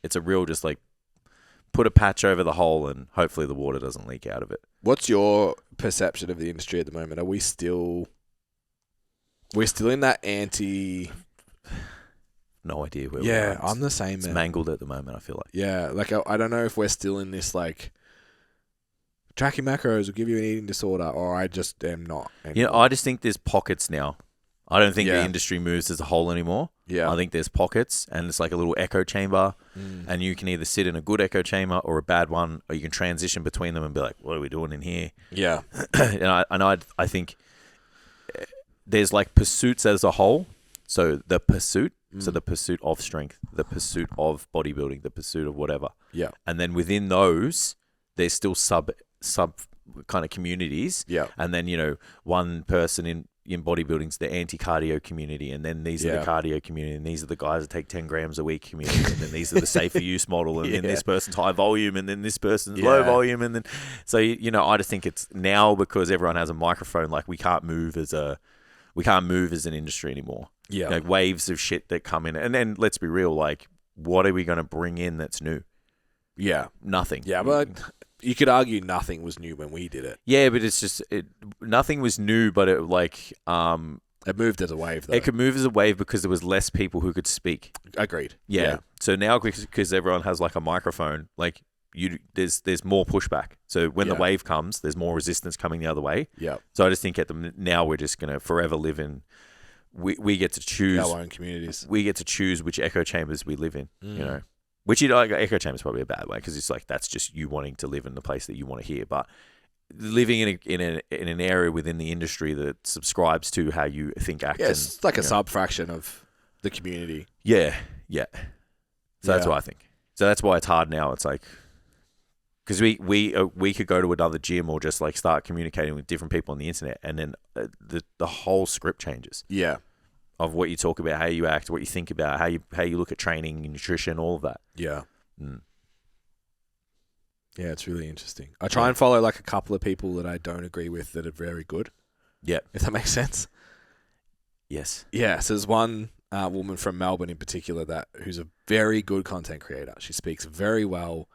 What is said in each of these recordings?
it's a real just like put a patch over the hole and hopefully the water doesn't leak out of it. What's your perception of the industry at the moment? Are we still... We're still in that anti... No idea where Yeah, we are. I'm the same, It's man. mangled at the moment, I feel like. Yeah, like I don't know if we're still in this like tracking macros will give you an eating disorder, or I just am not. You know, I just think there's pockets now. I don't think Yeah. the industry moves as a whole anymore. Yeah. I think there's pockets, and it's like a little echo chamber, and you can either sit in a good echo chamber or a bad one, or you can transition between them and be like, what are we doing in here? Yeah. and I think there's like pursuits as a whole. So the pursuit, so the pursuit of strength, the pursuit of bodybuilding, the pursuit of whatever. Yeah. And then within those, there's still sub kind of communities. Yeah. And then, you know, one person in bodybuilding's the anti-cardio community, and then these are the cardio community, and these are the guys that take 10 grams a week community, and then these are the safer use model, and then this person's high volume, and then this person's low volume, and then so you know, I just think it's now because everyone has a microphone, like we can't move as an industry anymore. Yeah. Like waves of shit that come in, and then let's be real, like what are we going to bring in that's new? Yeah. Nothing. Yeah, but you could argue nothing was new when we did it. Yeah, but it's just nothing was new, but it like It moved as a wave, though. it could move as a wave because there was less people who could speak. Agreed. Yeah. So now because everyone has like a microphone, like there's more pushback. So when the wave comes, there's more resistance coming the other way. Yeah. So I just think now we're just gonna forever live in. We get to choose Our own communities. We get to choose which echo chambers we live in. You know, which echo chamber is probably a bad way because it's like that's just you wanting to live in the place that you want to hear, but living in an area within the industry that subscribes to how you think, act. Yeah, it's like a sub-fraction of the community. Yeah. So that's what I think. So that's why it's hard now. It's like because we could go to another gym or just like start communicating with different people on the internet, and then the whole script changes. Yeah. Of what you talk about, how you act, what you think about, how you look at training and nutrition, all of that. Yeah. Yeah, it's really interesting. I try and follow like a couple of people that I don't agree with that are very good. Yeah. If that makes sense. Yes. Yeah. So there's one woman from Melbourne in particular who's a very good content creator. She speaks very well,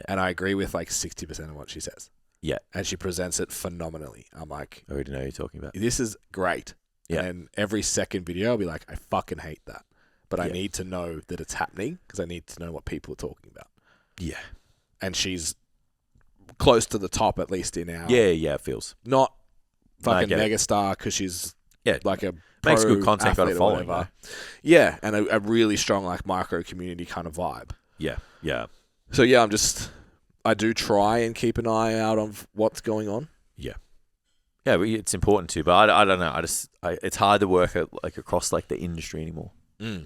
and I agree with like 60% of what she says. Yeah. And she presents it phenomenally. I'm like, I already know who you're talking about. this is great. Yeah. And every second video, I'll be like, I fucking hate that. But I need to know that it's happening because I need to know what people are talking about. Yeah. And she's close to the top, at least in our... Yeah, it feels. Not fucking No, megastar because she's like a makes good content, got a following. Though. Yeah, and a really strong like micro community kind of vibe. Yeah. So yeah, I do try and keep an eye out on what's going on. Yeah, but it's important too. But I don't know. It's hard to work like across like the industry anymore. I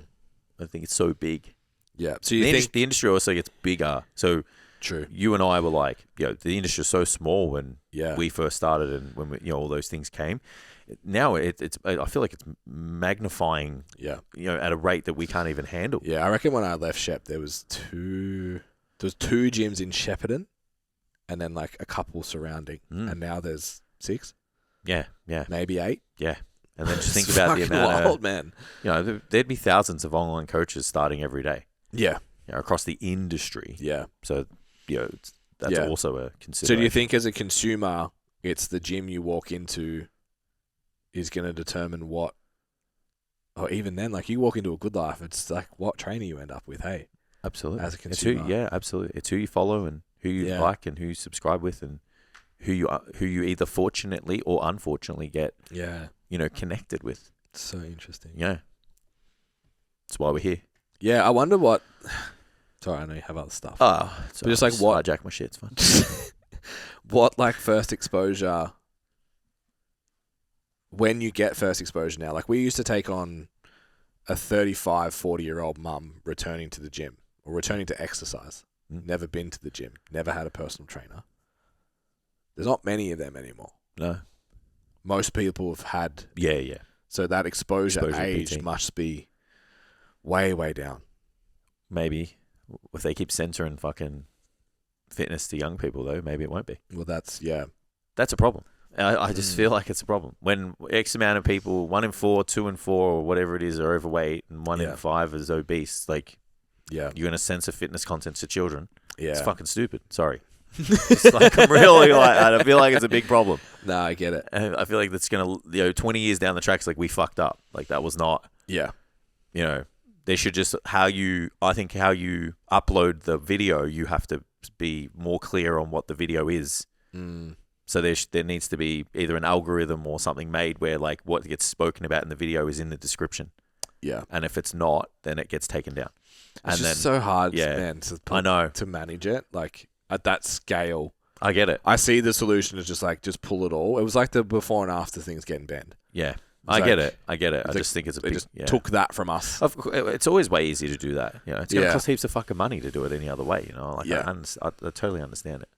think it's so big. Yeah. So you think the industry also gets bigger. So true. You and I were like, the industry is so small when we first started, and when all those things came. Now it's I feel like it's magnifying. Yeah. At a rate that we can't even handle. Yeah, I reckon when I left Shep, there was two gyms in Shepparton, and then like a couple surrounding, and now there's 6. Yeah. Maybe 8. Yeah. And then just think about the amount wild, man. There'd be thousands of online coaches starting every day. Yeah. Across the industry. Yeah. So, that's also a consideration. So do you think as a consumer, it's the gym you walk into is going to determine what, or even then, like you walk into a Good Life, it's like what trainer you end up with, hey? Absolutely. As a consumer. Absolutely. It's who you follow and who you like and who you subscribe with and who you either fortunately or unfortunately get connected with. It's so interesting. Yeah. That's why we're here. Yeah, I wonder what... Sorry, I know you have other stuff. But just like what... Hijack my shit, it's fun. What like first exposure... When you get first exposure now, like we used to take on a 35, 40-year-old mum returning to the gym or returning to exercise. Never been to the gym. Never had a personal trainer. There's not many of them anymore. No. Most people have had... Yeah. So that exposure age PT. must be way, way down. Maybe. If they keep censoring fucking fitness to young people, though, maybe it won't be. Well, that's a problem. I just feel like it's a problem. When X amount of people, 1 in 4, 2 in 4, or whatever it is, are overweight, and 1 in 5 is obese, like, Yeah. You're going to censor fitness content to children. Yeah. It's fucking stupid. Sorry. It's like, I'm really like, I feel like it's a big problem. No, I get it. And I feel like that's going to, 20 years down the tracks, like we fucked up. Like that was not, there should just, how you upload the video, you have to be more clear on what the video is. So there needs to be either an algorithm or something made where like what gets spoken about in the video is in the description. Yeah. And if it's not, then it gets taken down. It's just so hard, man, to manage it. Like at that scale. I get it. I see the solution as just pull it all. It was like the before and after things getting banned. Yeah. I get it. I just think it's a big... They just took that from us. It's always way easier to do that. It's going to cost heaps of fucking money to do it any other way. Like I totally understand it.